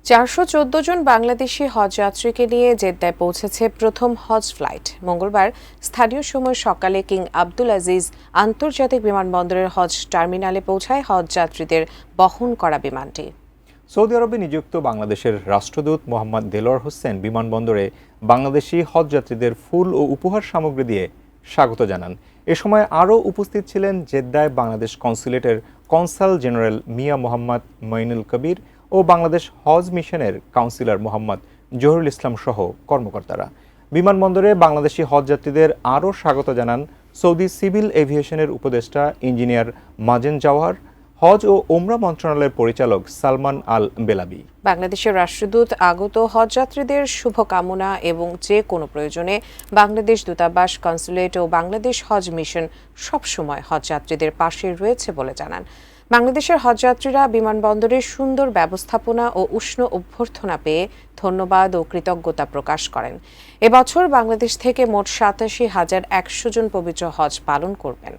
414 জন বাংলাদেশি হজ যাত্রীকে নিয়ে জেদ্দায় পৌঁছেছে প্রথম হজ ফ্লাইট। মঙ্গলবার স্থানীয় সময় সকালে কিং আব্দুল আজিজ আন্তর্জাতিক বিমানবন্দরের হজ টার্মিনালে পৌঁছায় হজ যাত্রীদের বহন করা বিমানটি। সৌদি আরবে নিযুক্ত বাংলাদেশের রাষ্ট্রদূত মোহাম্মদ দেলোয়ার হোসেন বিমানবন্দরে বাংলাদেশি হজ যাত্রীদের ফুল ও উপহার সামগ্রী দিয়ে স্বাগত জানান। এ সময় আরও উপস্থিত ছিলেন জেদ্দায় বাংলাদেশ কনসুলেটের কনসাল জেনারেল মিয়া মোহাম্মদ মঈনুল কবির ও বাংলাদেশ হজ মিশনের কাউন্সিলর মোহাম্মদ জহুরুল ইসলাম সহ কর্মকর্তারা। বিমানবন্দরে বাংলাদেশি হজ যাত্রীদের আরও স্বাগত জানান সৌদি সিভিল এভিয়েশনের উপদেষ্টা ইঞ্জিনিয়ার মাজেন জাওহার, হজ ও ওমরা মন্ত্রণালয়ের পরিচালক সালমান আল বেলাবি। বাংলাদেশের রাষ্ট্রদূত আগত হজযাত্রীদের শুভকামনা এবং যে কোনো প্রয়োজনে বাংলাদেশ দূতাবাস, কনসুলেট ও বাংলাদেশ হজ মিশন সবসময় হজযাত্রীদের পাশে রয়েছে বলে জানান। বাংলাদেশের হজযাত্রীরা বিমানবন্দরে সুন্দর ব্যবস্থাপনা ও উষ্ণ অভ্যর্থনা পেয়ে ধন্যবাদ ও কৃতজ্ঞতা প্রকাশ করেন। এবছর বাংলাদেশ থেকে মোট ৮৭,১০০ জন পবিত্র হজ পালন করবেন।